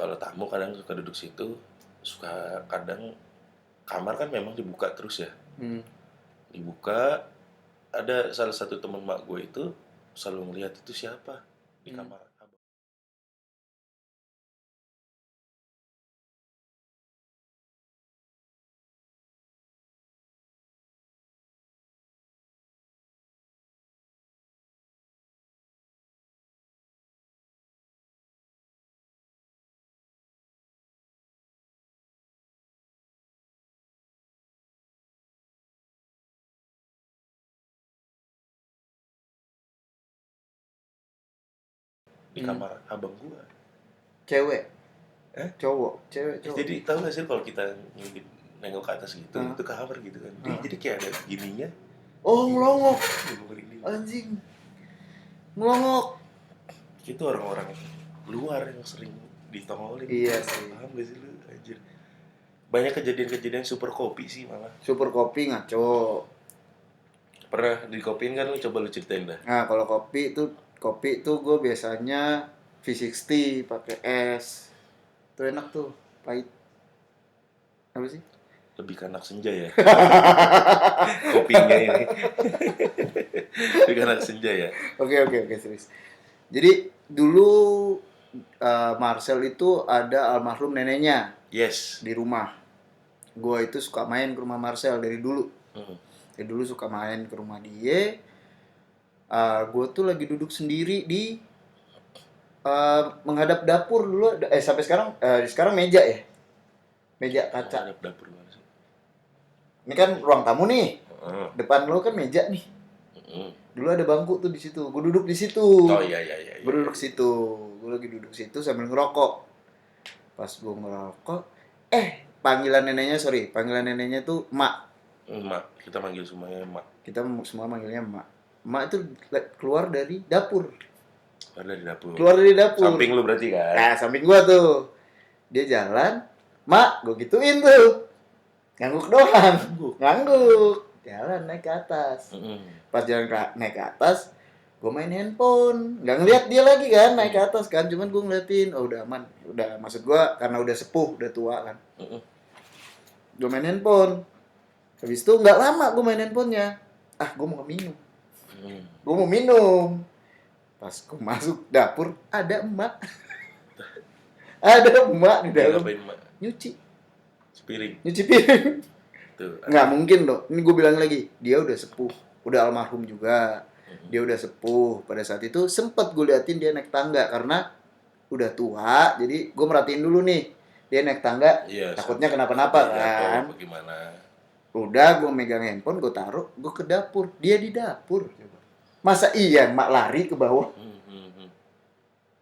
kalau tamu kadang suka duduk situ, suka kadang kamar kan memang dibuka terus ya. Dibuka, ada salah satu teman mak gue itu selalu ngeliat itu siapa di kamar abang. Di kamar abang gue. Cewek? Eh? Cowok? Cewek cowok? Jadi tahu gak sih kalau kita nengok ke atas gitu, itu kamar gitu kan. Jadi kayak ada gininya. Oh, ngelongok. Ini. Anjing. Ngelongok. Itu orang-orang luar yang sering ditongolin. Iya sih. Paham gak sih lu? Anjir. Banyak kejadian-kejadian super kopi sih malah. Super kopi ngaco. Pernah di kopiin kan, lu coba lu ceritain dah. Nah, kalau kopi itu gue biasanya V60 pakai es. Itu enak tuh, pahit. Apa sih? Lebih ke anak senja ya. Kopinya ini. Lebih ke anak senja ya. Oke, serius. Jadi dulu Marcel itu ada almarhum neneknya. Yes. Di rumah. Gue itu suka main ke rumah Marcel dari dulu. Dari dulu suka main ke rumah dia. Gue tuh lagi duduk sendiri di menghadap dapur dulu. Sampai sekarang meja ya. Meja kaca. Menghadap dapur mana sih? Ini kan ruang tamu nih. Depan lo kan meja nih. Dulu ada bangku tuh di situ. Gue duduk di situ. Oh iya. Gue duduk situ. Gue lagi duduk situ sambil ngerokok. Pas gue ngerokok, panggilan neneknya tuh Mak. Mak, kita manggil semuanya Mak. Kita semua manggilnya Mak. Mak itu keluar dari dapur. Keluar dari dapur. Samping lu berarti kan? Nah, samping gua tuh. Dia jalan, Mak, gue gituin tuh. Ngangguk doang. Ngangguk. Jalan naik ke atas. Pas jalan naik ke atas, gue main handphone. Nggak ngeliat dia lagi kan naik ke atas kan. Cuman gue ngeliatin, oh udah aman. Udah, maksud gue karena udah sepuh, udah tua kan. Gue main handphone. Habis itu nggak lama gue main handphonenya. Gue mau minum. Gue mau minum. Pas gue masuk dapur, ada emak. Ada emak di dalam. Nyuci piring. Nggak mungkin loh. Ini gue bilang lagi, dia udah sepuh, udah almarhum juga. Dia udah sepuh. Pada saat itu sempet gue liatin dia naik tangga karena udah tua. Jadi gue merhatiin dulu nih, dia naik tangga. Iya, takutnya kenapa-napa kan. Udah gue megang handphone, gue taruh, gue ke dapur. Dia di dapur. Masa iya emak lari ke bawah?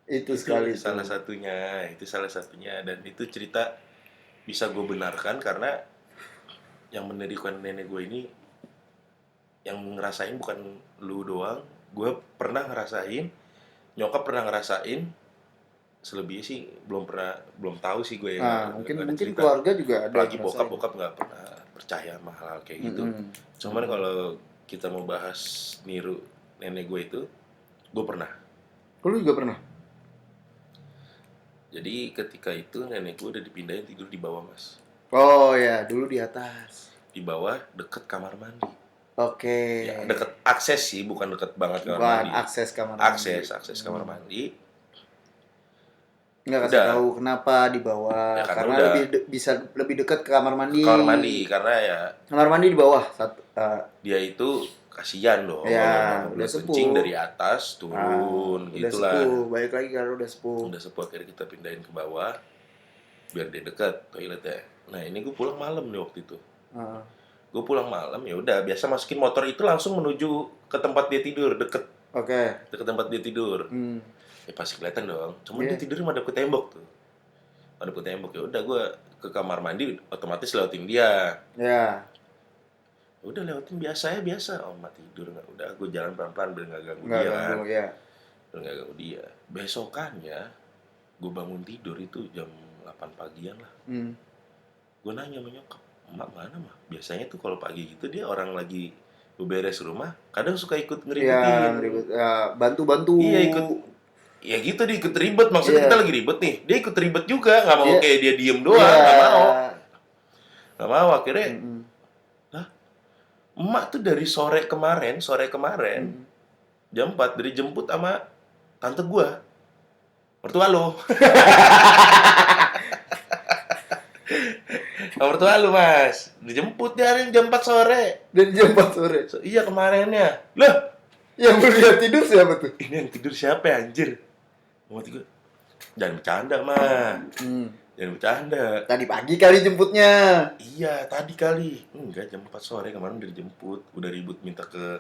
Itu sekali salah satunya dan itu cerita bisa gue benarkan karena yang mendirikan nenek gue ini yang ngerasain bukan lu doang, gue pernah ngerasain, nyokap pernah ngerasain, selebihnya sih belum tahu sih gue ya. Mungkin keluarga juga ada. Apalagi bokap nggak pernah percaya sama hal kayak gitu. Cuman kalau kita mau bahas niru nenek gue itu, gue pernah. Lu juga pernah? Jadi ketika itu nenek gue udah dipindahin tidur di bawah, Mas. Oh ya, dulu di atas. Di bawah deket kamar mandi. Oke. Ya, deket akses sih, bukan deket banget kamar mandi. Akses kamar mandi. Nggak kasih tahu kenapa di bawah. Ya, karena bisa lebih dekat ke kamar mandi. Kamar mandi karena ya. Kamar mandi di bawah. Dia itu kasihan dong. Ya, udah sepuh. Kencing dari atas turun gitulah. Udah sepuh, balik lagi karena udah sepuh. Udah sepuh akhirnya kita pindahin ke bawah biar dia dekat toiletnya. Nah ini gue pulang malam nih waktu itu. Gue pulang malam ya udah biasa masukin motor itu langsung menuju ke tempat dia tidur deket. Oke. Deket tempat dia tidur. Ya pasti kelihatan dong. Cuma dia tidurnya madep ke tembok tuh. Madep ke tembok ya udah gue ke kamar mandi otomatis lewatin dia. Ya. Udah lewatin biasa. Oh mati tidur nggak. Udah gue jalan pelan-pelan biar nggak ganggu dia kan. Biar nggak ganggu dia. Besokannya gue bangun tidur itu jam 8 pagian lah. Gue nanya sama nyokap, emak mana mah? Biasanya tuh kalau pagi gitu dia orang lagi beberes rumah, kadang suka ikut ngeributin. Iya, bantu-bantu. Iya, ikut Ya gitu dia ikut ribet, maksudnya kita lagi ribet nih, dia ikut ribet juga, nggak mau kayak dia diem doang, nggak mau akhirnya, lah, emak tuh dari sore kemarin, jam 4 dari jemput sama tante gua, mertua lo, mertua lu mas, dijemput dari jam 4 sore, iya kemarinnya, lah, yang melihat tidur siapa tuh? Ini yang tidur siapa ya anjir? Mama tiga, jangan bercanda mah, jangan bercanda. Tadi pagi kali jemputnya. Iya tadi kali, enggak jam 4 sore kemarin udah dijemput, udah ribut minta ke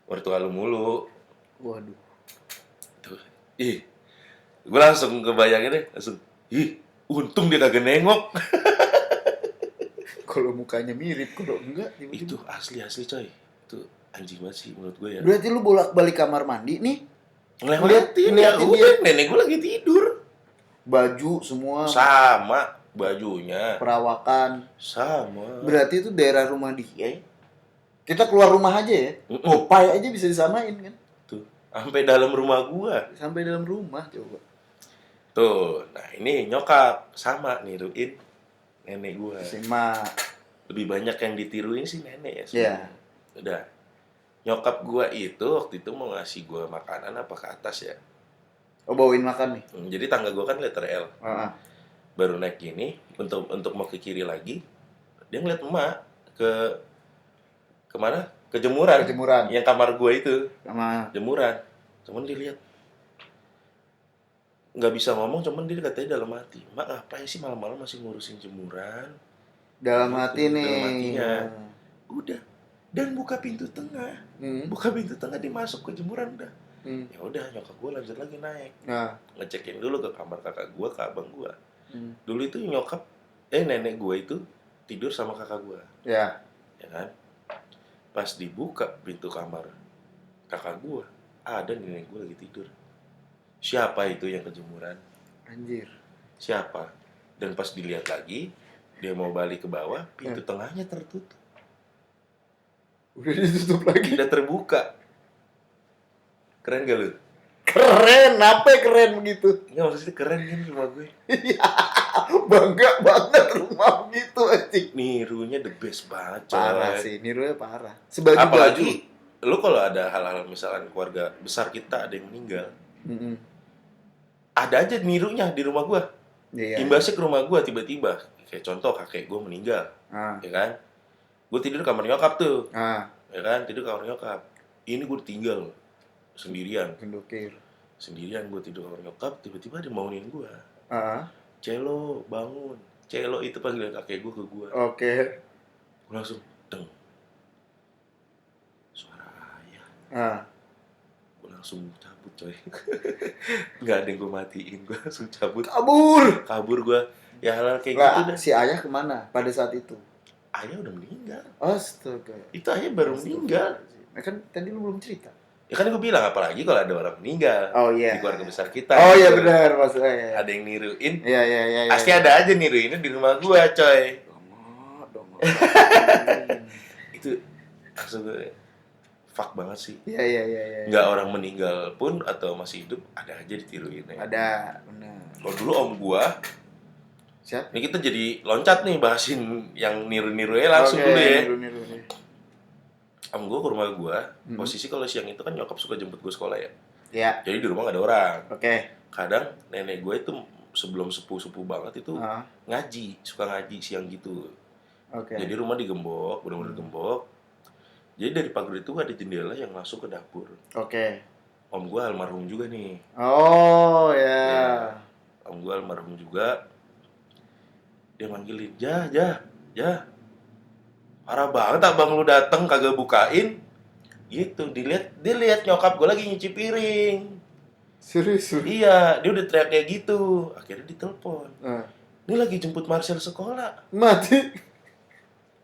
mertua lu mulu. Waduh. Tuh, gue langsung kebayangin deh, untung dia kagak nengok. Kalau mukanya mirip, kalau enggak tiba-tiba. Itu asli coy, itu anjing banget sih menurut gue ya. Berarti lu bolak-balik kamar mandi nih? Ngeliatin ya, udah nenek gue lagi tidur. Baju semua sama, bajunya perawakan sama. Berarti itu daerah rumah dia. Kita keluar rumah aja ya. Opai aja bisa disamain kan. Tuh, sampai dalam rumah gua. Sampai dalam rumah coba. Tuh, nah ini nyokap sama niruin nenek gua. Sama. Lebih banyak yang ditiruin sih nenek ya. Iya. Udah. Nyokap gua itu waktu itu mau ngasih gua makanan apa ke atas ya. Oh, bawain makan nih. Jadi tangga gua kan letter L. Baru naik gini untuk mau ke kiri lagi, dia ngeliat emak kemana? Ke jemuran. Yang kamar gua itu. Sama jemuran. Cuman dia lihat nggak bisa ngomong, cuman dia katanya dalam hati, "Mak ngapain sih malam-malam masih ngurusin jemuran?" Dalam hati nih. Dalam hatinya. Udah. Dan buka pintu tengah. Buka pintu tengah dia masuk ke jemuran udah. Ya udah nyokap gue lanjut lagi naik. Ngecekin dulu ke kamar kakak gue, ke abang gue. Dulu itu nenek gue itu tidur sama kakak gue. Ya kan? Pas dibuka pintu kamar kakak gue, ada nenek gue lagi tidur. Siapa itu yang kejemuran? Anjir. Siapa? Dan pas dilihat lagi, dia mau balik ke bawah, pintu tengahnya tertutup. Udah ditutup lagi. Udah terbuka. Keren gak lu? Keren, apa keren begitu? Enggak, maksudnya keren kan rumah gue. Bangga banget rumah begitu anjing. Nirunya the best banget. Parah sih, nirunya parah. Apalagi lu kalau ada hal-hal misalkan keluarga besar kita ada yang meninggal, ada aja nirunya di rumah gue. Imbasnya ke rumah gue tiba-tiba. Kayak contoh kakek gue meninggal, ya kan? Gue tidur kamar nyokap tuh, ya kan? Tidur kamar nyokap. Ini gue tinggal sendirian. Sendirian gue tidur kamar nyokap, tiba-tiba dia bangunin gue. Celo, bangun. Celo itu panggilan kakek gue ke gue. Gue langsung deng. Suara ayah. Gue langsung cabut coy. Nggak ada yang gue matiin, gue langsung cabut. Kabur gue. Ya hal-hal kayak gitu dah. Si ayah kemana pada saat itu? Ayah udah meninggal. Astaga. Itu ayah baru meninggal. Kan tadi lu belum cerita. Ya kan gue bilang, apalagi kalau ada orang meninggal di keluarga besar kita. Iya benar maksudnya. Ada yang niruin. Iya. Pasti ada aja niruinnya di rumah gue coy. Dong. Itu langsung gue fuck banget sih. Iya. Nggak orang meninggal pun atau masih hidup ada aja ditiruinnya. Ada, benar. Kalau dulu om gue, siap. Ini kita jadi loncat nih bahasin yang niru-nirunya langsung dulu ya. Niru. Om gue ke rumah gue, posisi kalau siang itu kan nyokap suka jemput gue sekolah ya. Iya. Jadi di rumah gak ada orang. Kadang nenek gue itu sebelum sepuh banget itu ngaji, suka ngaji siang gitu. Jadi rumah digembok, benar-benar gembok. Jadi dari pagar itu ada jendela yang masuk ke dapur. Om gue almarhum juga nih. Oh ya. Om gue almarhum juga. Dia manggilin, jah. Parah banget abang lu dateng kagak bukain. Gitu, dia lihat nyokap gue lagi nyuci piring. Serius? Iya, dia udah teriak kayak gitu. Akhirnya ditelepon. Ini lagi jemput Marcel sekolah. Mati.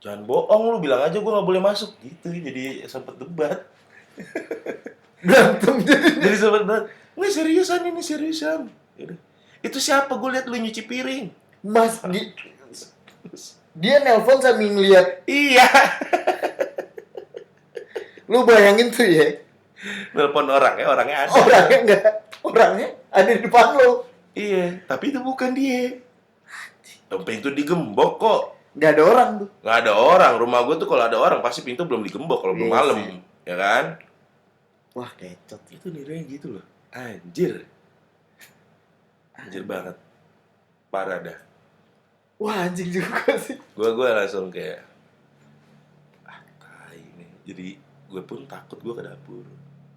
Jangan bohong lu, bilang aja gue gak boleh masuk. Gitu, jadi sempet debat. Berantem jadi sempet debat. Ini seriusan. Itu siapa, gue lihat lu nyuci piring. Mas, dia nelpon sambil ngeliat. Iya. Lu bayangin tuh ya, Nelpon orangnya ada. Orangnya ada di depan lo. Iya, tapi itu bukan dia. Pintu digembok kok. Nggak ada orang tuh. Nggak ada orang. Rumah gue tuh kalau ada orang pasti pintu belum digembok kalau belum malam, ya kan? Wah, kecot. Itu nirunya gitu loh. Anjir banget. Parah dah. Wah, anjing juga sih. Gue langsung kayak tai nih. Jadi gue pun takut gue ke dapur.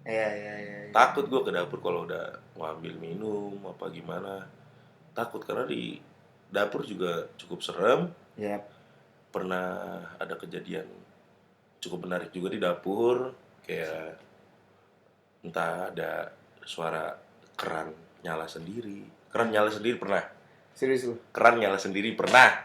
Iya. Takut gue ke dapur kalau udah ngambil minum apa gimana. Takut karena di dapur juga cukup serem. Yep. Pernah ada kejadian cukup menarik juga di dapur. Kayak entah ada suara keran nyala sendiri. Keran nyala sendiri pernah. Serius lu? Keran nyala sendiri pernah.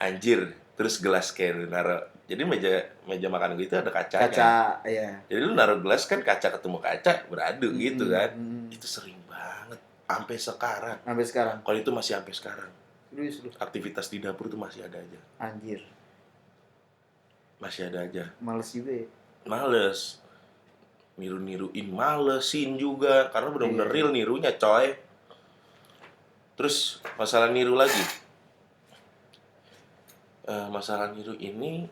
Anjir. Terus gelas kayak naruh. Jadi meja makan gue itu ada kacanya. Kaca, iya. Jadi lu naruh gelas kan kaca ketemu kaca beradu gitu kan. Itu sering banget. Sampai sekarang. Kalau itu masih sampai sekarang. Serius lu? Aktivitas di dapur tuh masih ada aja. Anjir. Masih ada aja. Males juga ya? Males. Niru-niruin, malesin juga. Karena bener-bener real nirunya coy. Terus masalah niru lagi. Masalah niru ini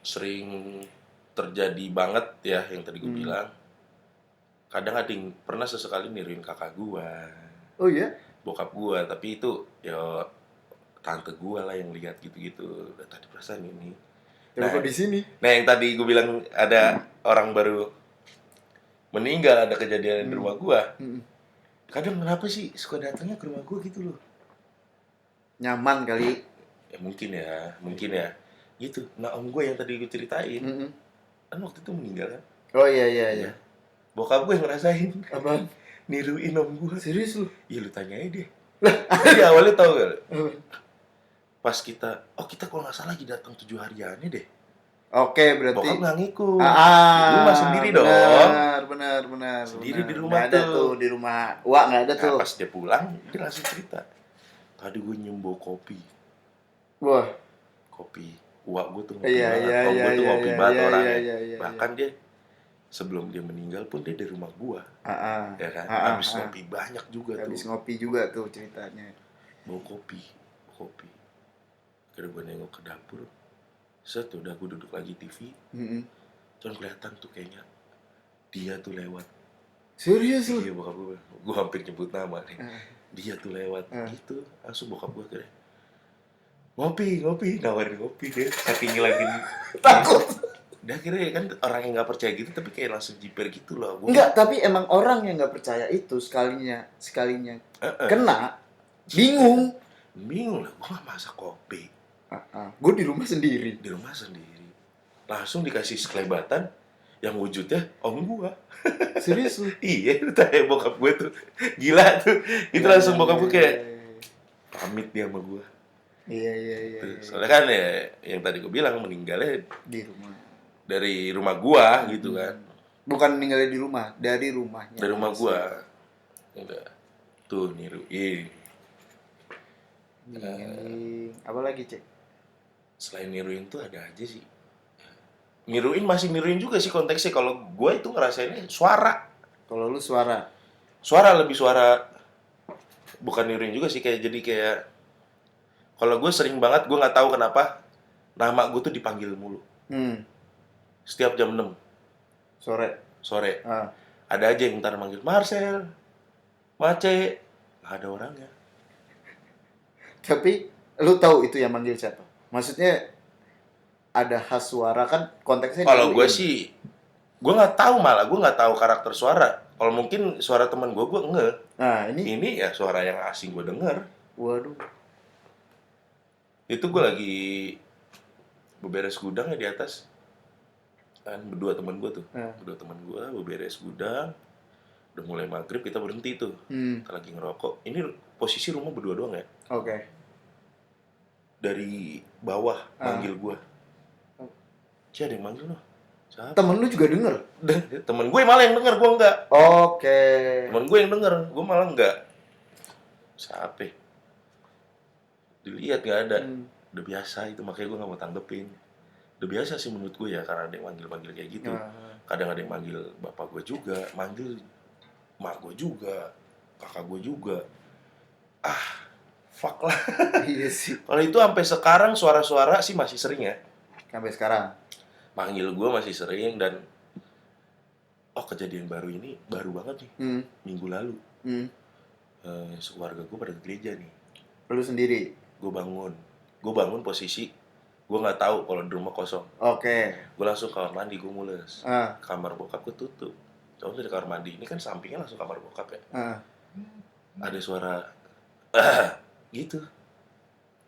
sering terjadi banget ya yang tadi gue bilang. Kadang ada yang pernah sesekali niruin kakak gue. Oh iya? Bokap gue, tapi itu ya tante gue lah yang lihat gitu-gitu. Tadi perasaan ini. Nah, kok di sini? Nah, yang tadi gue bilang ada orang baru meninggal, ada kejadian di rumah gue. Kadang kenapa sih suka datangnya ke rumah gue gitu loh? Nyaman kali. Ya mungkin ya. Gitu. Nah, om gue yang tadi gue ceritain, kan waktu itu meninggal kan? Oh iya. Bokap gue ngerasain. Apaan? Niruin om gue. Serius lu? Iya, lu tanyain deh. Iya, awalnya tau gak? Pas kita kalau nggak salah lagi datang 7 hariannya deh. Oke, berarti bokap nggak ngikut. Di rumah sendiri dong. Benar. Sendiri di rumah nggak ada tuh. Di rumah Wak nggak ada tuh. Pas dia pulang, dia langsung cerita. Tadi gue nyembo kopi. Wah. Kopi. Wak gue tuh ngopi banget. Om gue tuh ngopi banget orangnya. Iya. Bahkan dia sebelum dia meninggal pun dia di rumah gua. Ya kan? Habis ngopi banyak juga tuh. Habis ngopi juga tuh ceritanya. Bawa kopi. Kira gue nengok ke dapur. Set, udah gue duduk lagi TV. Cuman kelihatan tuh kayaknya dia tuh lewat. Serius lu? Iya, bokap gue. Gue hampir nyebut nama nih. Dia tuh lewat. Gitu. Langsung bokap gue kira ngopi, nawarin ngopi deh. Saking ngilangin takut. Dia akhirnya kan orang yang nggak percaya gitu, tapi kayak langsung jiper gitu loh. Enggak, tapi emang orang yang nggak percaya itu sekalinya kena bingung lah. Gue nggak masak kopi. Gue di rumah sendiri. Langsung dikasih sekelebatan yang wujudnya om gue. Serius lu? Iya, itu tanya bokap gue tuh gila tuh. Itu langsung bokap gue kayak pamit dia sama gue. Iya. Soalnya kan ya yang tadi gue bilang meninggalnya di rumah. Dari rumah gua gitu kan. Bukan meninggalnya di rumah, dari rumahnya. Dari rumah gua. Enggak. Tuh niruin. Apa lagi, Cek? Selain niruin tuh ada aja sih. Masih niruin juga sih konteksnya. Kalau gua itu ngerasainnya suara. Kalau lu suara? Lebih suara. Bukan niruin juga sih, kayak kalau gue sering banget, gue nggak tahu kenapa nama gue tuh dipanggil mulu. Setiap jam 6 sore. Ada aja yang ntar manggil Marcel, Mace, nggak ada orangnya. Tapi lu tahu itu yang manggil siapa? Maksudnya ada khas suara kan konteksnya. Kalau gue sih, gue nggak tahu, malah gue nggak tahu karakter suara. Kalau mungkin suara teman gue nge. Nah ini ya suara yang asing gue denger. Waduh. Itu gue lagi beberes gudang ya di atas. Kan berdua teman gue tuh. Beberes gudang. Udah mulai maghrib kita berhenti tuh. Kita lagi ngerokok. Ini posisi rumah berdua doang ya. Oke. Dari bawah manggil gue. Ada yang manggil lo. Siapa? Temen lu juga denger? Temen gue malah yang denger, gue enggak. Oke. Temen gue yang denger, gue malah enggak. Siapa? Dilihat gak ada. Udah biasa itu, makanya gue gak mau tanggepin. udah biasa sih menurut gue ya, karena ada yang manggil-manggil kayak gitu. Kadang ada yang manggil bapak gue juga, manggil mak gue juga, kakak gue juga. Fuck lah. Iya sih. Kalau itu sampai sekarang suara-suara sih masih sering ya. Sampai sekarang. Manggil gue masih sering. Dan kejadian baru ini baru banget nih. Minggu lalu. Sekeluarga gue pada ke gereja nih. Lu sendiri? Gue bangun posisi gue nggak tahu kalau di rumah kosong. Gue langsung kamar mandi, gue mules. Kamar bokap gue tutup. Coba di kamar mandi ini kan sampingnya langsung kamar bokap ya. Ada suara gitu.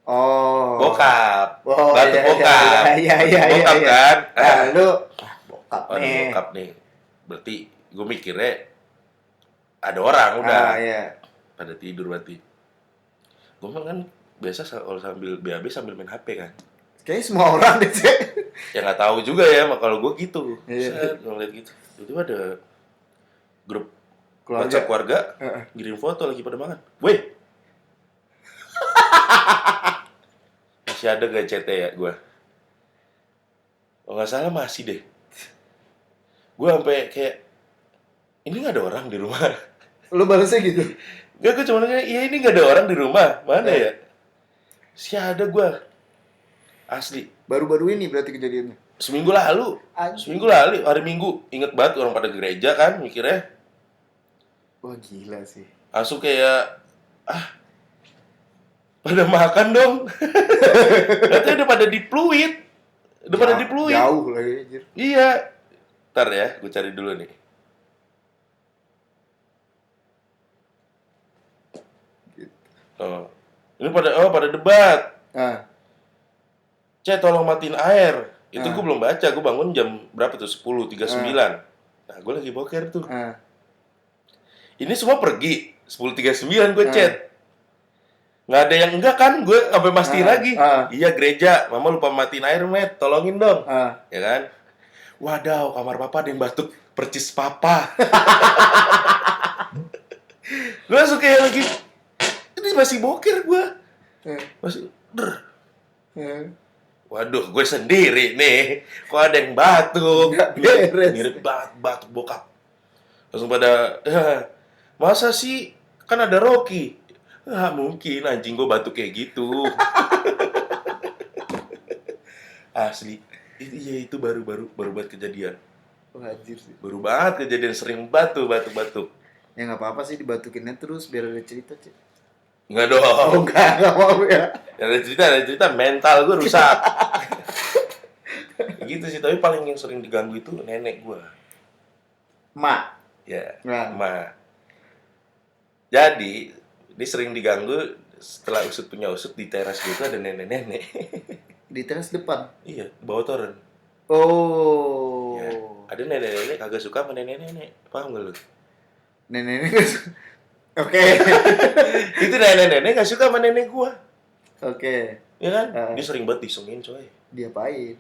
Bokap. Batu bokap. Bokap kan. Lalu bokap nih. Bokap nih. Berarti gue mikirnya ada orang udah. Pada tidur berarti. Gue kan biasa kalau sambil BAB sambil main HP kan. Kayaknya semua orang deh sih. Ya nggak tahu juga ya, kalau gue gitu. Saya ngeliat gitu. Itu ada grup WhatsApp keluarga ngirim foto lagi pada makan. Weh. Masih ada gak chatnya ya gue? Kalau nggak salah masih deh. Gue sampai kayak ini nggak ada orang di rumah. Lu balasnya gitu? Gak, gue cuma nanya, iya ini nggak ada orang di rumah. Mana ya? Si ada gue. Asli. Baru-baru ini berarti kejadiannya? Seminggu lalu, hari Minggu. Ingat banget orang pada gereja kan, mikirnya. Wah gila sih. Langsung kayak, pada makan dong. Berarti udah pada dipluit. Jauh lagi anjir. Iya. Ntar ya, gue cari dulu nih. Ini pada debat. Cek tolong matiin air. Itu gue belum baca, gue bangun jam berapa tuh? 10.39. Nah, gue lagi boker tuh. Ini semua pergi. 10.39 gue chat. Nggak ada yang enggak kan? Gue sampai mastiin lagi. Iya gereja, mama lupa matiin air, Met. Tolongin dong. Ya kan? Wadaw, kamar papa ada yang batuk. Percis papa. Gue langsung kayak lagi, ini masih boker gue. Masih waduh, gue sendiri nih. Kok ada yang batuk? Mirip batuk bokap. Langsung pada, masa sih? Kan ada Rocky. Mungkin anjing gue batuk kayak gitu. Asli. Iya, itu baru banget kejadian. Anjir sih. Baru banget kejadian, sering batuk. Ya nggak apa-apa sih dibatukinnya terus biar ada cerita, Cik. Enggak dong. Enggak mau ya. Ada cerita mental gue rusak. Gitu sih, tapi paling yang sering diganggu itu nenek gue. Mak. Ya, mak. Jadi, ini sering diganggu setelah usut punya usut di teras gitu ada nenek-nenek. Di teras depan? Iya, bawa toren. Ya, ada nenek-nenek kagak suka sama nenek-nenek. Paham gak lu? Nenek-nenek gak suka? Oke. Itu nenek-nenek gak suka sama nenek gua. Oke. Ya kan? Dia sering banget disengin, coy. Diapain?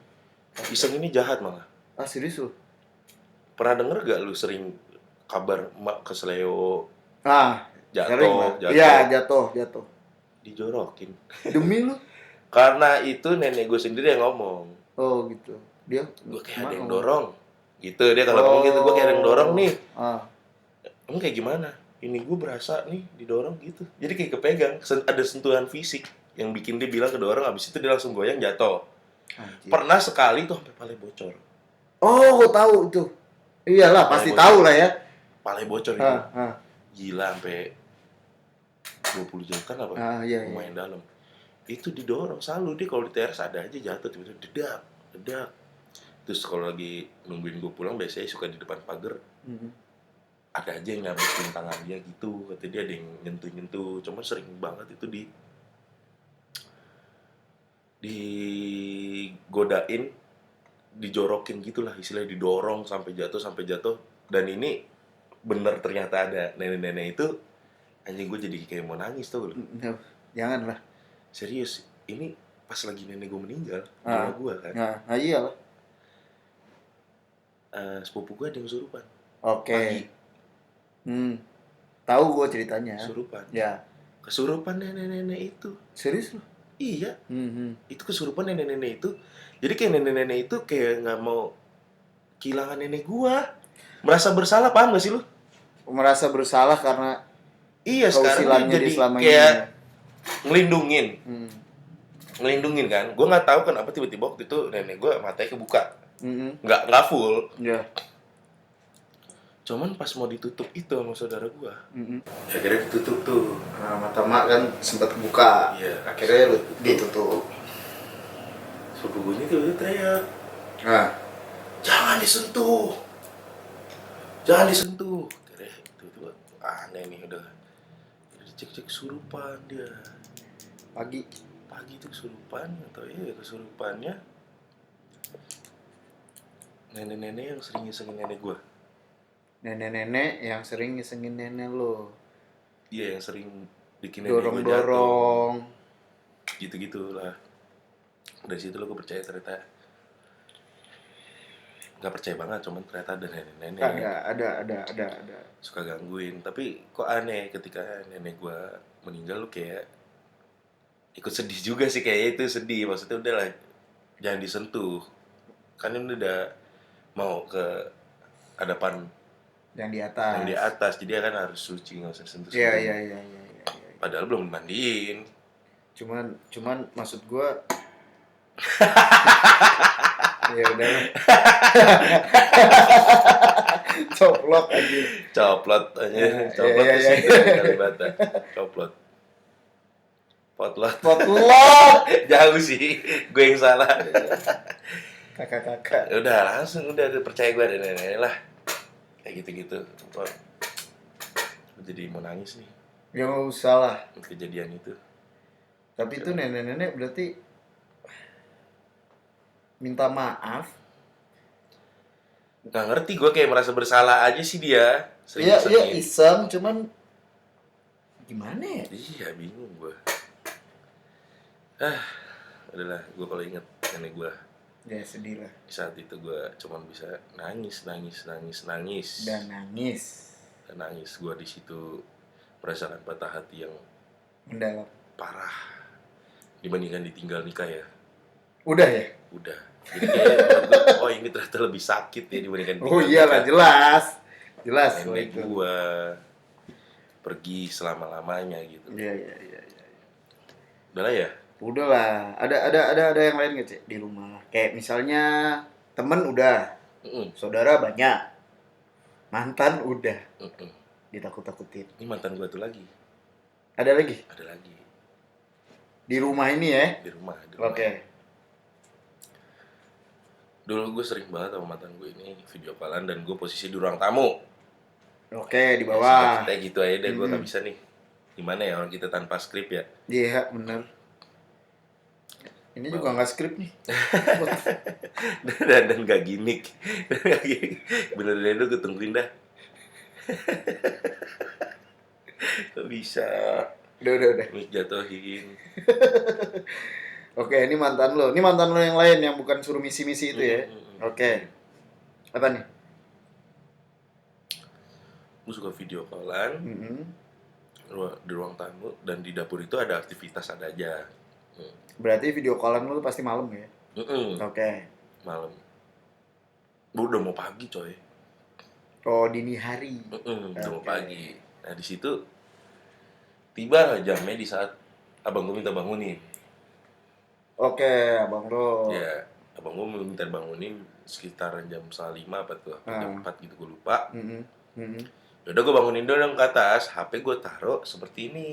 Iseng ini jahat malah. Serius lu? Pernah denger gak lu sering kabar emak kesleo? Jatuh. Iya, jatuh. Dijorokin. Demi lu? Karena itu nenek gue sendiri yang ngomong. Oh gitu. Dia? Gue kayak ada yang dorong. Gitu, dia kalau ngomong gitu, gue kayak ada yang dorong nih. Emang kayak gimana? Ini gue berasa nih didorong gitu. Jadi kayak kepegang, ada sentuhan fisik yang bikin dia bilang kedorong, abis itu dia langsung goyang jatuh. Anjir. Pernah sekali tuh sampai palanya bocor. Oh, gue tahu itu. Iyalah, pasti tahu lah ya. Palanya bocor itu. Gila sampai 20 jam kan apa? Iya. Lumayan dalam. Itu didorong selalu, dia kalau di teras ada aja jatuh tiba-tiba dedak. Terus kalau lagi nungguin gue pulang biasanya suka di depan pagar. Ada aja yang nyabetin tangan dia gitu, kata dia ada yang nyentuh-nyentuh, cuma sering banget itu digodain, dijorokin gitulah, istilahnya didorong sampai jatuh, dan ini bener ternyata ada nenek-nenek itu, anjing gue jadi kayak mau nangis tuh loh. Jangan lah. Serius, ini pas lagi nenek gue meninggal, rumah gue kan. Iya lah. Sepupu gue ada yang kesurupan. Oke. Tahu gue ceritanya. Kesurupan. Ya. Kesurupan nenek-nenek itu. Serius lu? Iya. Itu kesurupan nenek-nenek itu. Jadi kayak nenek-nenek itu kayak nggak mau kehilangan nenek gua. Merasa bersalah, paham gak sih lu? Merasa bersalah karena iya, sekarang jadi kayak ngelindungin. Ngelindungin kan. Gua nggak tahu kenapa tiba-tiba waktu itu nenek gua matanya kebuka. Nggak full. Iya. Cuman pas mau ditutup itu sama saudara gua. Akhirnya ditutup tuh. Nah, mata mak kan sempat buka. Iya. Akhirnya ditutup. Sepupu gue ini tiba-tiba teriak. Nah. Jangan disentuh. Jangan disentuh. Akhirnya tiba-tiba aneh nih udah. Dicek-cek kesurupan dia. Pagi itu kesurupan atau kesurupannya nenek-nenek yang sering ngisengin nenek gua. Nenek-nenek yang sering ngisengin nenek lo. Iya, yang sering bikin nenek gua jatuh. Gitu-gitu lah. Dari situ lo gue percaya ternyata. Gak percaya banget, cuman ternyata ada nenek-nenek. Ada. Suka gangguin. Tapi kok aneh ketika nenek gue meninggal lo kayak ikut sedih juga sih, kayak itu sedih. Maksudnya udah lah, jangan disentuh. Kan ini udah mau ke hadapan yang di atas. Jadi kan harus suci, nggak usah sentuh. Iya. Padahal belum dimandiin. Cuman maksud gue ya udah. Coplot aja. Coplot sih Kalibata. Coplot. Potlot. Jauh sih. Gue yang salah. Kakak. Udah langsung udah percaya gue ada nenek lah. Kayak gitu-gitu. Jadi mau nangis nih. Ya nggak usah lah. Kejadian itu. Tapi itu nenek-nenek berarti minta maaf. Nggak ngerti, gue kayak merasa bersalah aja sih dia. Iya iseng, cuman gimana ya? Iya, bingung gue. Adalah gue kalau inget nenek gue. Ya sedih lah. Di saat itu gue cuman bisa nangis. Dan nangis. Gue di situ merasakan patah hati yang mendalam, parah. Dibandingkan ditinggal nikah ya. Udah ya? Udah. Jadi kayak ini ternyata lebih sakit ya dibandingkan nikah. Oh iyalah, jelas. Nenek gue pergi selama-lamanya gitu. Iya. Udah lah ya? Udah lah. Ada yang lain nggak, Cek, di rumah? Kayak misalnya temen udah, saudara banyak, mantan udah, ditakut-takutin. Ini mantan gue tuh lagi. Ada lagi? Ada lagi. Di rumah ini ya? Di rumah. Oke. Dulu gue sering banget sama mantan gue ini video callan dan gue posisi di ruang tamu. Oke, di bawah. Kayak gitu aja deh, gue gak bisa nih. Gimana ya orang kita tanpa skrip ya? Iya, bener. Ini juga gak skrip nih. dan gak gimmick. Bener-bener gue tungguin dah. Gak bisa. Udah. Mik jatuhin. Oke, ini mantan lo. Ini mantan lo yang lain yang bukan suruh misi-misi itu ya. Oke. Apa nih? Gue suka video callan. Di ruang tamu dan di dapur itu ada aktivitas ada aja. Berarti video callan lo pasti malam ya? Oke. Malam. Udah mau pagi coy. Oh, dini hari. Udah mau pagi. Nah, di situ tiba jamnya di saat abang gue minta bangunin. Oke, abang lo. Ya, abang gue minta bangunin sekitar jam 4:30 apa tuh, jam 4 gitu gue lupa. Yaudah gue bangunin dong ke atas, HP gue taruh seperti ini.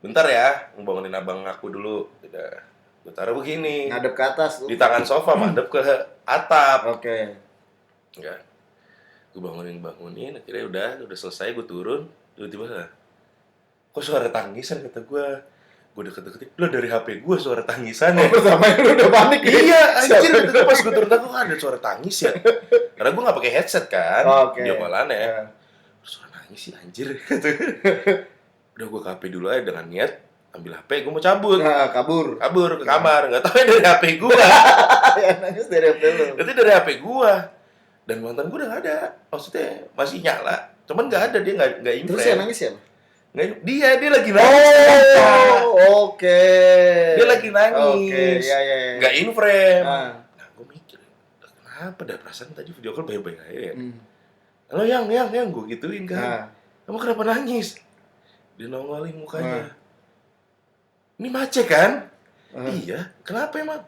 Bentar ya, ngebangunin abang aku dulu. Udah, gue taruh begini. Ngadep ke atas. Di tangan sofa, ngadep ke atap. Oke. Ya, gue bangunin, akhirnya udah selesai gue turun. Tiba-tiba, kok suara tangisan kata gue. Gue deket-deketin, lo dari HP gue suara tangisan ya. Pertama lu udah panik ya? Iya, anjir, pas gue turun kok ada suara tangis ya. Karena gue gak pakai headset kan, video callan ya. Suara nangis sih anjir. Udah gue ke HP dulu aja dengan niat ambil HP, gue mau cabut. Kabur ke kamar, gak tau ya dari HP gue. Ya nangis dari HP lu. Berarti dari HP gue. Dan mantan gue udah gak ada, maksudnya masih nyala. Cuman gak ada, dia gak infrared. Terus yang nangis siapa? Dia lagi nangis. Oke. Dia lagi nangis. Oke, iya. Nggak in frame. Nah, gue mikir, kenapa dah perasaan tadi video call baik-baik aja ya? Halo yang, gue gituin kan. Kamu kenapa nangis? Dia nongolin mukanya. Ini Mace kan? Iya, kenapa emang?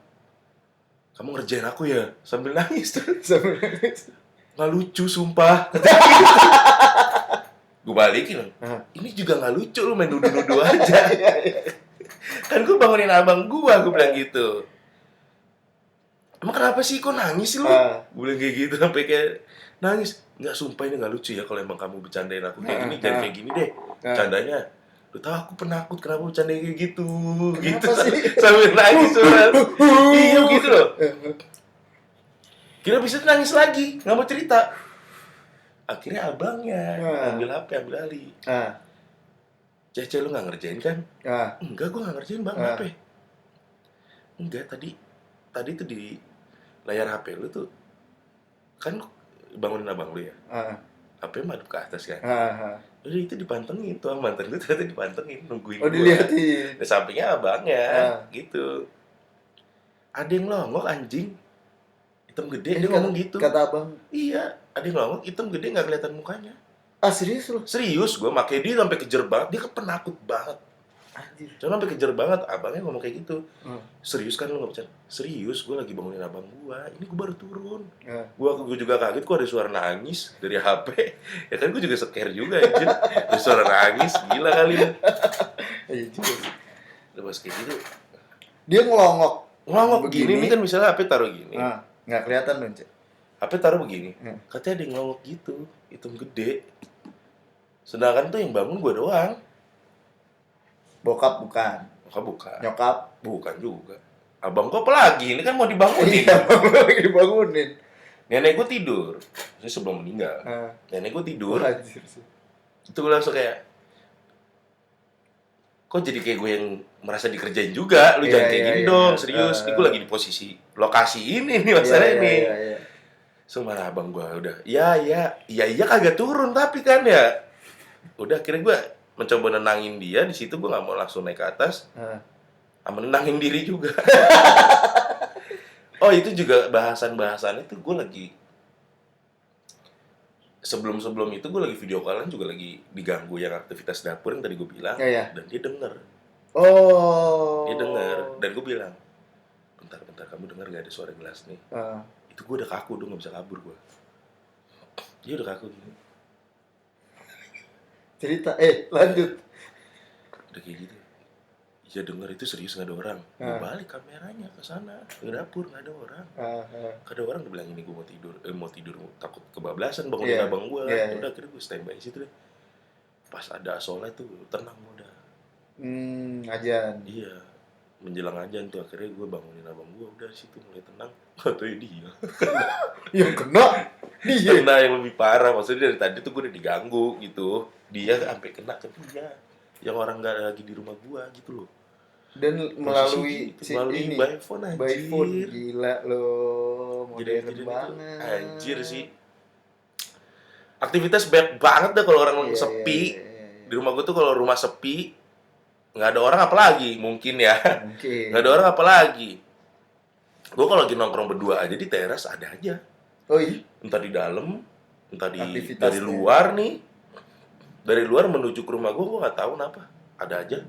Kamu ngerjain aku ya? Sambil nangis tuh. Nggak lucu, sumpah. Gue balikin. Ini juga nggak lucu, lu main nudu-nudu aja. Kan gue bangunin abang gue bilang gitu. Emang kenapa sih, kok nangis sih lu? Gue bilang kayak gitu, sampai kayak nangis. Nggak, sumpah ini nggak lucu ya kalau emang kamu bercandain aku kayak gini. Jangan kayak gini deh, bercandanya. Lu tau aku penakut, kenapa bercandain kayak gitu? Gitu sih? Sambil nangis. Iya gitu loh. Kira bisa nangis lagi, nggak mau cerita. Akhirnya abangnya ambil HP, ambil alih. Cece, lu nggak ngerjain kan? Enggak, gue nggak ngerjain bang, HP. Enggak, tadi tuh di layar HP lu tuh kan bangunin abang lu ya. HP madep ke atas kan. Jadi itu dipantengin tuh, mantan gue ternyata dipantengin, nungguin gue. Dilihatin. Di sampingnya abangnya, gitu. Ada yang longok anjing, hitam gede, dia ngomong gitu. Kata abang. Iya, ada yang longok, hitam gede, nggak kelihatan mukanya. Serius lu? Serius, gue makanya dia sampai kejer banget, dia kan penakut banget. Anjir. Cuma sampai kejer banget, abangnya ngomong kayak gitu. Serius kan lu nggak bercanda? Serius, gue lagi bangunin abang gue. Ini gue baru turun. Gue juga kaget, kok ada suara nangis dari HP. Ya kan gue juga scare juga anjir. Ada suara nangis, gila kali lu. Iya juga. Lepas kayak gitu. Dia ngelongok begini. Ini kan misalnya HP taruh gini. Nggak kelihatan dong, Cek. HP taruh begini. Katanya ada yang ngelongok gitu, hitam gede. Sedangkan tuh yang bangun gue doang. Bokap bukan. Nyokap bukan juga. Abang kok apa lagi? Ini kan mau dibangunin. Iya, lagi dibangunin. Nenek gue tidur. Ini sebelum meninggal. Nenek gue tidur. Itu gue langsung kayak, kok jadi kayak gue yang merasa dikerjain juga. Lu jangan kayak gini dong, serius. Ini gue lagi di posisi lokasi ini nih masalah ini. Sumpah abang gue udah, iya kagak turun tapi kan ya. Udah akhirnya gue mencoba nenangin dia. Di situ gue nggak mau langsung naik ke atas. Menenangin diri juga. Oh itu juga bahasan-bahasannya tuh gue lagi sebelum itu gue lagi video callan juga lagi diganggu yang aktivitas dapur yang tadi gue bilang. Dan dia denger. Dia denger dan gue bilang, bentar kamu denger gak ada suara gelas nih? Itu gue udah kaku, udah nggak bisa kabur gue. Dia udah kaku gini. Cerita, lanjut. Udah kayak gitu. Iya denger itu serius nggak ada orang. Gue balik kameranya ke sana ke dapur, nggak ada orang. Nggak ada orang. Dia bilang ini gue mau tidur takut kebablasan bangunin abang gue. Udah akhirnya gue standby di situ deh. Pas ada sholat tuh tenang udah. Ajan. Iya, menjelang ajan tuh akhirnya gue bangunin abang gue, udah di situ mulai tenang. Katanya dia. Yang kena dia. Kena yang lebih parah, maksudnya dari tadi tuh gue udah diganggu gitu. Dia sampai kena ke dia. Yang orang nggak lagi di rumah gue gitu loh. Dan melalui ini by phone anjir. By phone, gila loh, modern banget. Anjir sih. Aktivitas banyak banget dah kalau orang sepi. Di rumah gue tuh kalau rumah sepi, nggak ada orang apalagi mungkin ya. Nggak ada orang apalagi. Gue kalau lagi nongkrong berdua aja di teras ada aja. Oh iya. Entah di dalam, entah dari luar nih. Dari luar menuju ke rumah gue nggak tahu kenapa. Ada aja.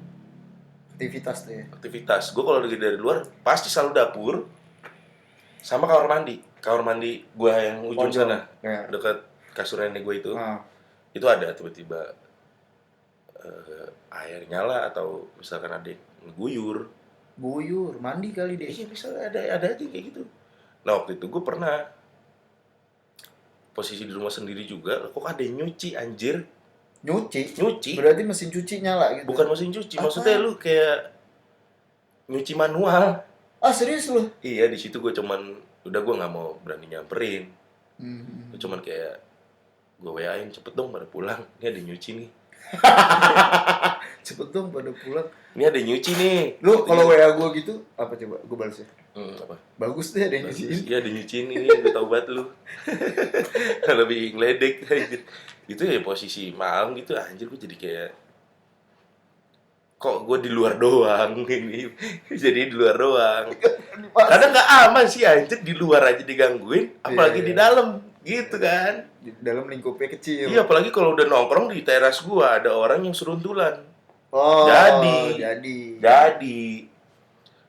Aktivitas tuh ya. Aktivitas. Gue kalau lagi dari luar pasti selalu dapur sama kamar mandi. Kamar mandi gue yang ujung sana, dekat kasur nenek gue itu. Itu ada tiba-tiba air nyala atau misalkan ada ngeguyur. Mandi kali deh. Iya misalnya ada aja kayak gitu. Nah waktu itu gue pernah posisi di rumah sendiri juga, kok ada yang nyuci anjir. Nyuci. Berarti mesin cuci nyala gitu. Bukan mesin cuci, maksudnya lu kayak nyuci manual. Serius lu? Iya, di situ gue cuman udah gue nggak mau berani nyamperin. Gue cuman kayak gue WA-in cepet dong pada pulang. Ini ada nyuci nih. Cepet dong pada pulang. Ini ada nyuci nih. Lu kalau WA gue gitu apa coba? Gue balasnya. Apa? Bagus deh ada yang nyuciin. Iya ada nyuciin ini, gue tau banget lu. Lebih ngeledek anjir. Itu ya posisi malam gitu anjir gue jadi kayak kok gue di luar doang ini. Jadi di luar doang. Kadang nggak aman sih anjir, di luar aja digangguin, apalagi di dalam gitu kan. Di dalam lingkupnya kecil. Iya, apalagi kalau udah nongkrong di teras gua ada orang yang seruntulan. Oh, jadi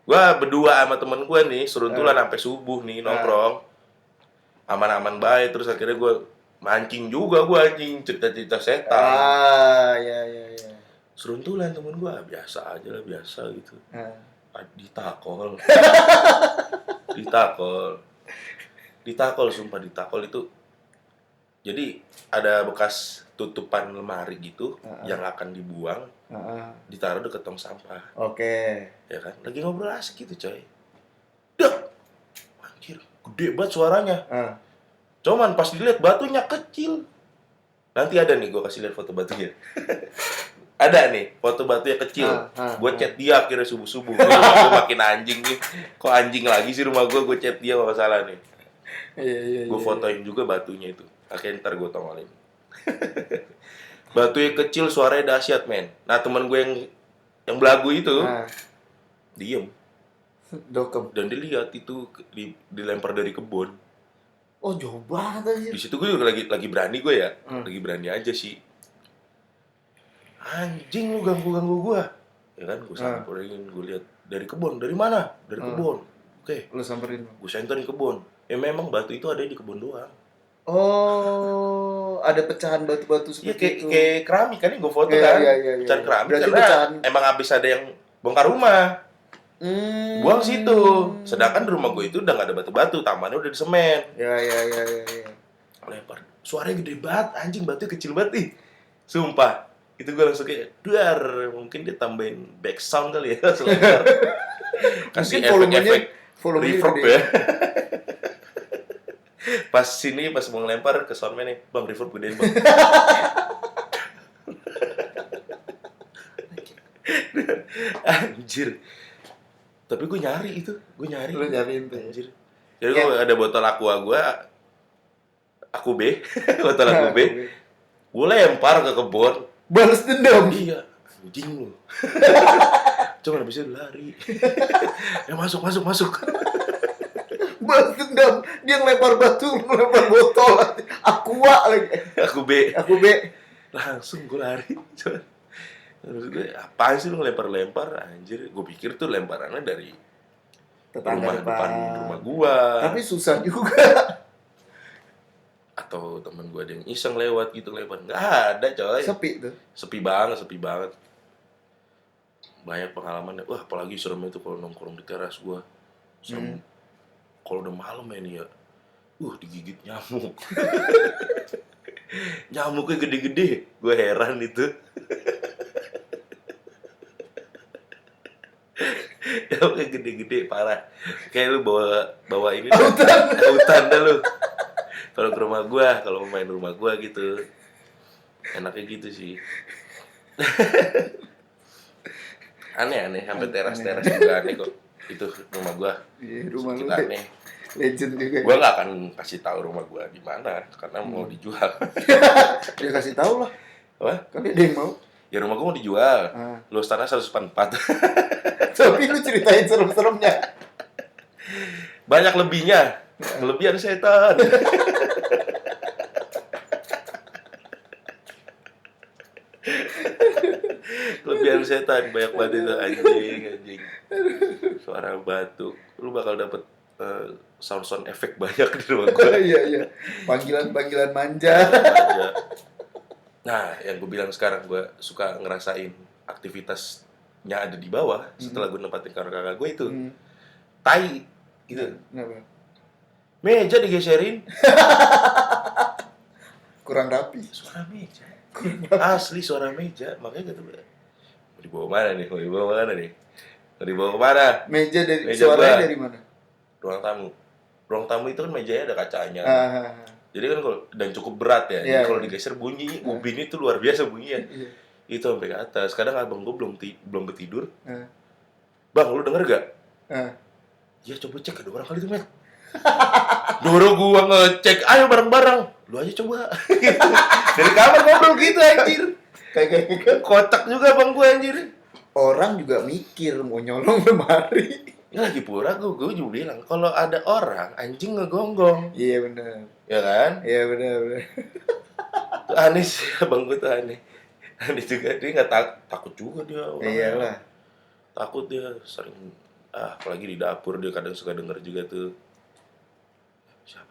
gua berdua sama temen gua nih seruntulan sampai subuh nih nongkrong. Aman-aman baik, terus akhirnya gua mancing juga, gua anjing cerita-cerita setan. Ya. Seruntulan temen gua, biasa aja lah, biasa gitu. Ditakol. Sumpah ditakol itu. Jadi ada bekas tutupan lemari gitu yang akan dibuang, ditaruh deket tong sampah. Oke. Ya kan, lagi ngobrol asik gitu coy. Dak, anjir, gede banget suaranya. Cuman pas dilihat batunya kecil. Nanti ada nih, gue kasih lihat foto batunya. Ada nih, foto batunya kecil. Gue chat dia akhirnya subuh-subuh. Gue makin anjing nih. Kok anjing lagi sih rumah gue chat dia, gak salah nih. Iya. Gue fotoin juga batunya itu. Akhirnya ntar gue tongolin. Batunya kecil, suaranya dahsyat, men. Nah, teman gue yang belagu itu diem. Dokem. Dan dilihat itu dilempar dari kebun. Oh, jauh banget aja. Di situ gue juga lagi berani gue ya. Lagi berani aja sih. Anjing lu ganggu gue. Ya kan, gue samperin, gue lihat dari kebun. Dari mana? Dari kebun. Oke. Lu samperin. Gue senterin kebun. Ya memang batu itu ada di kebun doang. Oh, ada pecahan batu-batu seperti itu. Kayak keramik kan, gue foto kan. Iya. Pecahan keramik. Berarti karena emang habis ada yang bongkar rumah. Buang situ. Sedangkan di rumah gue itu udah gak ada batu-batu, tamannya udah di semen. Iya. Lempar. Suaranya gede banget, anjing, batunya kecil banget nih. Sumpah. Itu gue langsung kayak, duar, mungkin dia tambahin back sound kali ya. Kasih efek-efek reverb ya. Pas mau ngelempar ke soundman nih, bang, reverb gedein bang. Anjir. Tapi gue nyari itu, Lu nyariin tuh. Anjir. Jadi gue ada botol aqua gue, aku B, botol aku B. Gue lempar ke kebun. Balas dendam. Iya, anjing lu. Cuma habis itu lari. Ya masuk. Balas dendam. Dia ngelempar batu, ngelempar botol. Aqua lagi. Aku B. Langsung gue lari. Terus gue, apaan sih lu ngelempar-lempar, anjir. Gue pikir tuh lemparannya dari tetangga depan rumah gua. Tapi susah juga. Atau temen gua ada yang iseng lewat gitu lewat. Nggak ada coy. Sepi tuh. Sepi banget. Banyak pengalaman. Wah, apalagi serem itu kalau nongkrong di teras gua. Kalau udah malam ya, digigit nyamuk. Nyamuknya gede-gede. Gue heran itu. Nyamuknya gede-gede parah. Kayak lu bawa ini autan dah lu. Kalau ke rumah gua, kalau main rumah gua gitu. Enaknya gitu sih. Aneh sampai teras-teras juga aneh kok. Itu rumah gua. Iya, rumah lu aneh. Legend juga. Gua nggak akan kasih tahu rumah gua di mana karena mau dijual. Ya kasih tahu lah. Apa? Kan dia yang mau. Ya rumah gua mau dijual. Luas tanah 104. Tapi lu ceritain serem-seremnya. Banyak lebihnya. Kelebihan setan. Kelebihan setan banyak banget itu anjing. Suara batu. Lu bakal dapet sound efek banyak di rumah gua. Iya. Panggilan manja. Nah, yang gue bilang sekarang gue suka ngerasain aktivitasnya ada di bawah setelah gue nempatin kakak gue itu. Tai gitu. Kenapa? Meja digeserin. Kurang rapi. Suara meja. Asli suara meja. Makanya kata gue, mau dibawa mana nih? Mau dibawa kemana? Meja meja suaranya dari mana? Ruang tamu. Ruang tamu itu kan mejanya ada kacanya. Jadi kan kalau dan cukup berat ya. Jadi kalau digeser bunyi, ubin itu luar biasa bunyinya. Itu sampai ke atas. Kadang abang gue belum bertidur. Bang, lu denger gak? Ya coba cek, ada orang kali itu, men. Doro gua ngecek, ayo bareng-bareng. Lu aja coba. Gitu. Dari kamar ngobrol gitu anjir. Kayak kotak juga bang gua anjir. orang juga mikir mau nyolong lemari. Ini lagi pula gue juga bilang kalau ada orang anjing ngegonggong. Iya benar. Ya kan? Iya benar. Tuh aneh sih abang gue tuh aneh. Aneh juga dia nggak takut juga dia. Iyalah. Takut dia sering apalagi di dapur dia kadang suka denger juga tuh. Siapa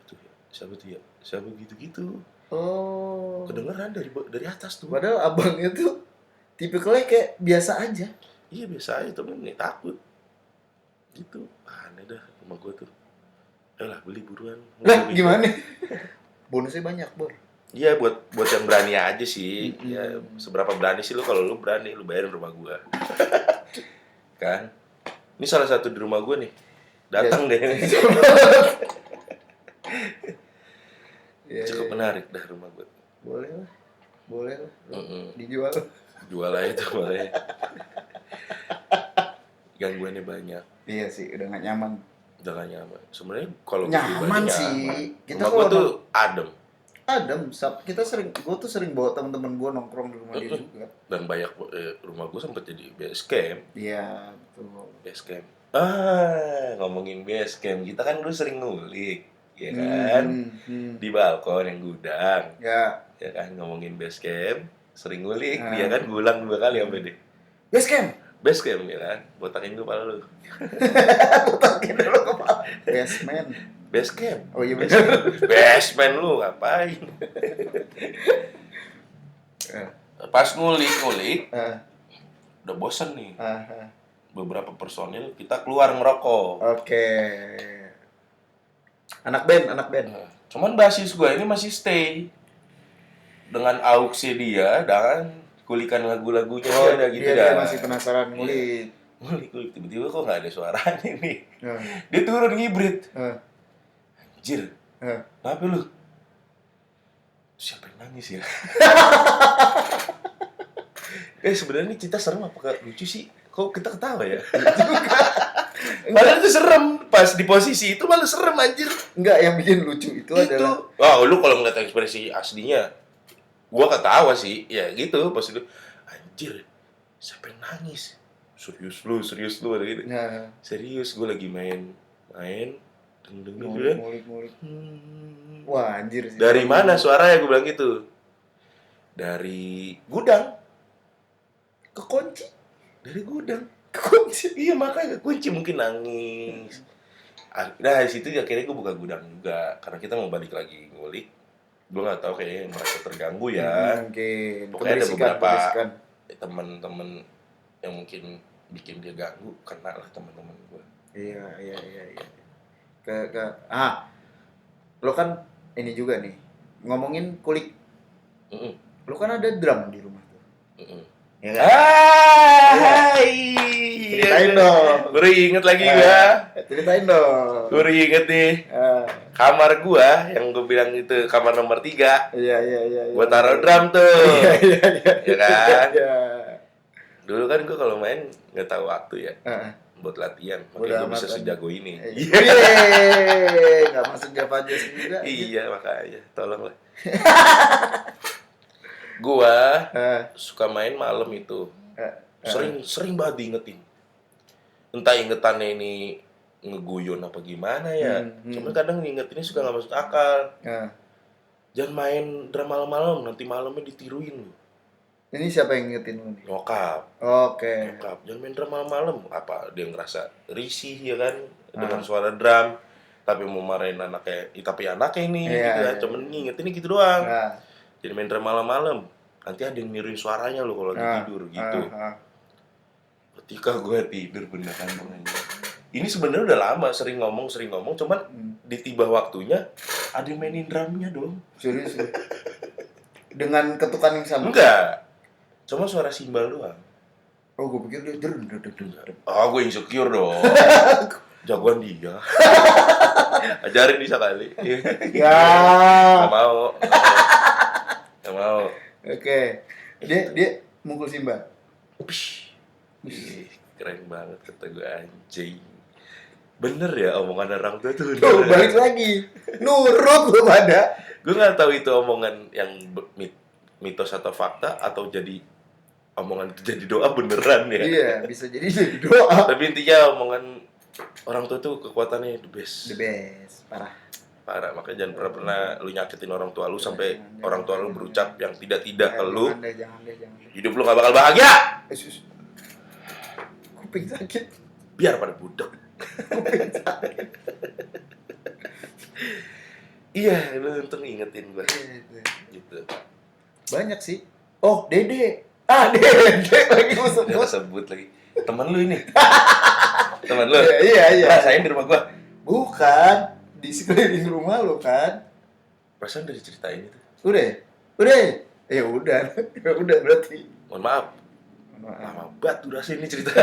tuh ya? Siapa gitu-gitu. Oh. Kedengeran dari atas tuh. Padahal abangnya tuh tipikalnya kayak biasa aja. Iya biasa aja tapi nggak takut. Gitu aneh dah rumah gue tuh. Lah beli buruan. Lah gimana? Bonusnya banyak, Bor. Iya buat yang berani aja sih. Ya seberapa berani sih lu kalau lu berani lu bayarin rumah gue. Kan? Ini salah satu di rumah gue nih. Datang deh. Cukup menarik dah rumah gue. Boleh lah. Dijual. Jual aja tuh boleh. Gangguannya banyak. Iya sih, udah gak nyaman. Sebenarnya kalau nyaman sih. Kita rumah gue tuh adem. Gue tuh sering bawa teman-teman gue nongkrong di rumah dia juga. Dan banyak rumah gue sempat jadi base camp. Iya, betul. Base camp. Ngomongin base camp, kita kan dulu sering ngulik, ya kan? Di balkon yang gudang. Ya kan ngomongin base camp, sering ngulik, dia kan gulang 2 kali sampai deh. Base camp ya kan, botakin gue kepala lu. Botakin dulu kepala. Base camp. Oh iya benar. Basement lu ngapain? Pas ngulik, udah bosan nih. Beberapa personil kita keluar ngerokok. Oke. Anak band. Cuman basis gue ini masih stay dengan auksi dia dan kulikan lagu-lagunya dia masih penasaran ngulik. Ngulik tiba-tiba kok nggak ada suaranya nih. Dia turun ngibrit. Anjir. Kenapa lu? Siapa yang nangis ya? Sebenarnya kita serem apa lucu sih? Kok kita ketawa ya? Padahal itu serem. Pas di posisi itu malah serem anjir. Enggak, yang bikin lucu itu adalah lu kalau ngeliat ekspresi aslinya gua ketawa sih, ya gitu pas itu anjir, siapa yang nangis? Serius lu ada gitu. Serius, gua lagi main ngulik. Wah anjir sih. Dari mana suaranya gua bilang gitu? Dari gudang. Kekunci. Dari gudang. Kekunci. Iya makanya kekunci mungkin nangis. Nah di situ akhirnya gua buka gudang juga karena kita mau balik lagi ngulik. Gue gak tahu kayaknya merasa terganggu ya. Mungkin. Pokoknya ada beberapa teman-teman yang mungkin bikin dia ganggu, kena lah teman-teman gue. Iya. Lo kan ini juga nih ngomongin kulik. Lo kan ada drum di rumah tuh. Ya kan? Ceritain dong. Baru inget lagi gua. Ceritain dong. Baru inget nih. Kamar gua yang gua bilang itu kamar nomor 3. Iya. Gua taruh drum tuh. Iya. Ya kan? Iya. Dulu kan gua kalau main nggak tahu waktu ya. Buat latihan. Makanya gua bisa sejago ini. Iya. Nggak masuk Java Jazz juga. Iya makanya. Tolonglah. Gua suka main malam itu. Sering banget diingetin. Entah ingetannya ini ngeguyon apa gimana ya. Cuma kadang ngingetinnya suka gak masuk akal. Jangan main drum malam-malam, nanti malamnya ditiruin lu. Ini siapa yang ngingetin lu nih? Nyokap. Oke. Nyokap, jangan main drum malam-malam. Apa dia ngerasa risih ya kan dengan suara drum. Tapi mau marahin anaknya, tapi anaknya ini gitu kan. Cuman ngingetinnya gitu doang. Jadi main drum malam-malam. Nanti ada yang niruin suaranya lo kalau lagi tidur gitu. Ketika gue tidur beneran ini sebenarnya udah lama sering ngomong, cuman di tiba waktunya ada yang mainin drumnya dong. Serius? Dengan ketukan yang sama? Enggak. Cuma suara simbal doang. Oh, gue pikir dia gue insecure dong. Jagoan dia. Ajarin bisa kali. Ya. Gak mau. Oke. Dia mukul simbal. Keren banget kata gue anjing. Bener ya omongan orang tua tuh. Tuh balik lagi. Nurut lu pada. Gue nggak tahu itu omongan yang mitos atau fakta atau jadi omongan itu jadi doa beneran ya. Iya, bisa jadi doa. Tapi intinya omongan orang tua tuh kekuatannya the best. The best, parah. Makanya jangan pernah lu nyakitin orang tua lu sampai orang tua lu berucap yang tidak-tidak ke lu. Jangan deh. Hidup lu gak bakal bahagia. Kuping sakit. Biar pada budak. Kuping sakit. Iya, lu untung ingetin gua. Gitu. Banyak sih. Oh, Dede. Dede lagi mau sebut lagi. Teman lu ini. Teman lu. Iya. Rasain di rumah gua. Bukan. Di sekeliling rumah lo kan. Perasaan udah diceritain itu. Udah. Ya udah berarti. Mohon maaf. Lama banget durasi ini cerita.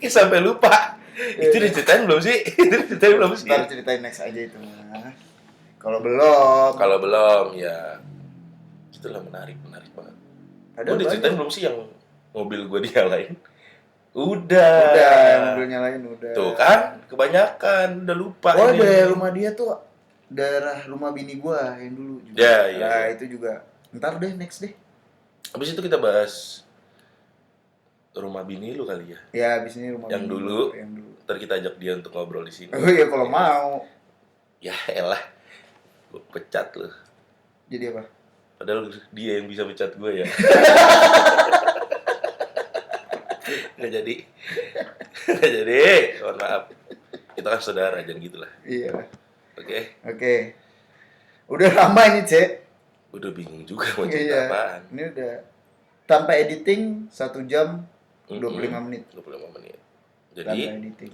Sampai lupa. Itu diceritain belum sih? Ntar ceritain next aja itu mah. Kalau belum ya. Itulah menarik banget. Ada diceritain belum sih yang mobil gua dinyalain? Udah, mobilnya lain udah. Tuh kan, kebanyakan udah lupa. Oh, ini. Rumah dia tuh daerah rumah bini gua yang dulu juga. Ya. Itu juga. Ntar deh, next deh. Habis itu kita bahas rumah bini lu kali ya. Ya, habis ini rumah yang bini dulu. Yang dulu. Ntar kita ajak dia untuk ngobrol di sini. Oh iya, kalau mau. Ya elah, gua pecat lu. Jadi apa? Padahal dia yang bisa pecat gue ya. Nggak jadi, mohon maaf. Kita kan saudara, jangan gitulah. Iya. Oke. Udah lama ini, Cek. Udah bingung juga mau cerita apaan. Ini udah tanpa editing 1 jam 25 menit. 25 menit. Jadi tanpa editing.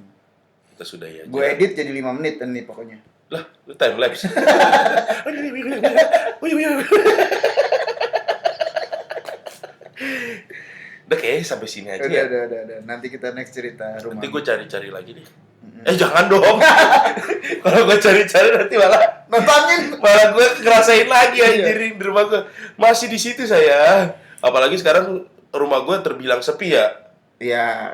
Kita sudah ya. Gue edit jadi 5 menit nih pokoknya. Lah, lu time lapse. Udah kayak sampai sini aja. Udah. Nanti kita next cerita rumah. Nanti gue cari-cari lagi deh. Jangan dong. Kalau gue cari-cari nanti malah gue ngerasain lagi anjir di rumah gue. Masih di situ saya. Apalagi sekarang rumah gue terbilang sepi ya. Iya.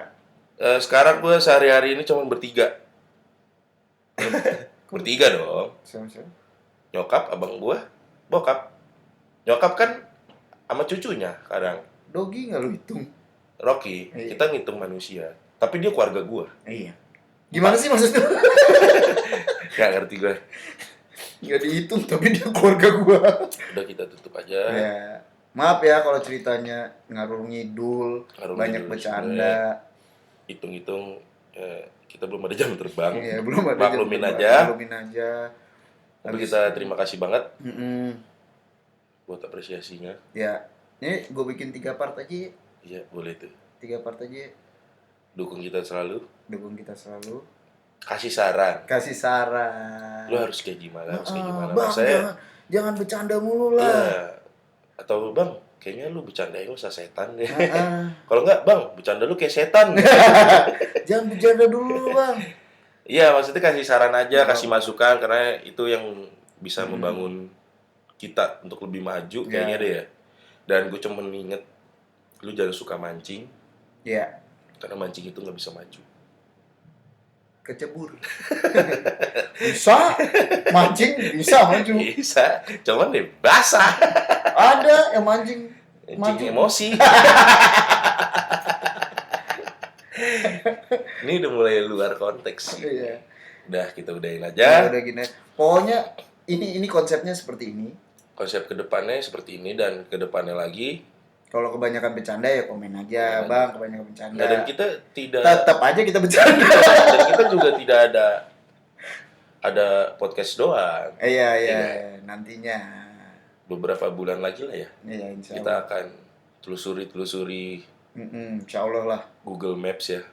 Sekarang gue sehari-hari ini cuma bertiga. Bertiga dong. Siapa? Nyokap, abang gue, bokap. Nyokap kan sama cucunya kadang. Dogi nggak lu hitung? Rocky, kita ngitung manusia. Tapi dia keluarga gue. Iya. Gimana sih maksudnya? Gak ngerti gue. Nggak dihitung, tapi dia keluarga gue. Udah kita tutup aja. Ya. Maaf ya kalau ceritanya ngalur ngidul, banyak bercanda. Hitung-hitung, kita belum ada jam terbang. Iya, belum ada. Maklumin aja. Tapi kita terima kasih banget. Buat apresiasinya. Ya. Ini gue bikin 3 part aja. Iya, boleh tuh. 3 part aja. Dukung kita selalu. Kasih saran. Lu harus kayak gimana? Bang, jangan bercanda mulu lah. Iya. Atau bang, kayaknya lu bercanda lu usah setan deh. Kalau enggak, bang, bercanda lu kayak setan. Jangan bercanda dulu, bang. Iya, maksudnya kasih saran aja, kasih masukan karena itu yang bisa membangun kita untuk lebih maju kayaknya deh ya. Dan gue cuma inget, lu jangan suka mancing. Iya. Karena mancing itu nggak bisa maju. Kecebur. Bisa. Mancing bisa maju. Bisa. Cuman deh basah. Ada yang mancing maju. Emosi. Ini udah mulai luar konteks. Iya. Udah, kita udahin aja. Udah gini. Pokoknya ini konsepnya seperti ini. Konsep kedepannya seperti ini dan kedepannya lagi. Kalau kebanyakan bercanda ya komen aja, bang. Kebanyakan bercanda. Nah, dan kita tidak. Tetap aja kita bercanda. Dan kita juga tidak ada podcast doang. Iya. Nantinya. Beberapa bulan lagi lah ya. Iya, insya Allah. Kita akan telusuri. Insya Allah lah. Google Maps ya.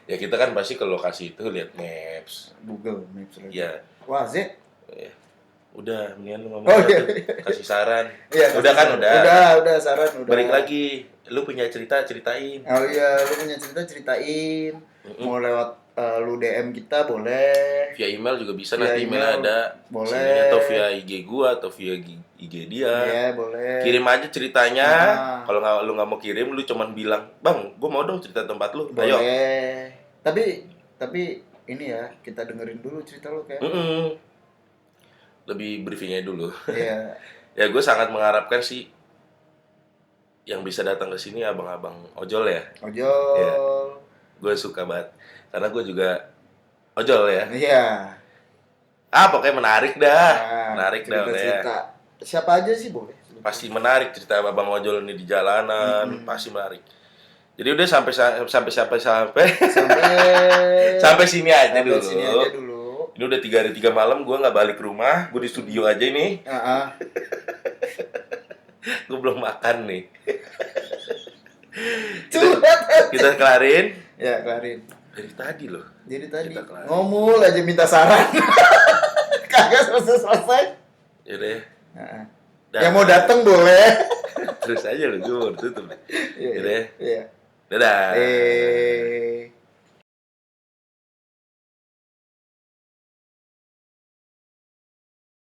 Ya kita kan pasti ke lokasi itu lihat Maps. Google Maps. Ya. Wah, Z. Ya. Udah, mendingan lu ngomong kasih saran. Iya, udah kan, udah saran udah. Balik lagi, lu punya cerita ceritain. Oh iya, lu punya cerita ceritain. Mau lewat lu DM kita boleh. Via email juga bisa, nanti email ada. Boleh. Sini, atau via IG gua atau via IG dia. Iya, boleh. Kirim aja ceritanya. Kalau lu nggak mau kirim, lu cuman bilang, "Bang, gua mau dong cerita tempat lu." Boleh. Ayo. Tapi ini ya, kita dengerin dulu cerita lu kayak. Lebih briefingnya dulu. Iya. Ya gue sangat mengharapkan sih yang bisa datang ke sini abang-abang ojol ya. Ojol. Ya, gue suka banget karena gue juga ojol ya. Iya. Pokoknya menarik dah. Nah, menarik dah ya. Siapa aja sih boleh. Pasti menarik cerita abang ojol ini di jalanan, pasti menarik. Jadi udah sampai sampai sini aja dulu. Ini udah 3 hari 3 malam gue nggak balik rumah, gue di studio aja nih. Gue belum makan nih. kita kelarin. Ya, kelarin. Dari tadi loh. Dari tadi. Ngomul aja minta saran. Kagak selesai. Yaudah ya. Yang mau datang boleh. Terus aja loh, gue baru tutup. Iya. Dadah.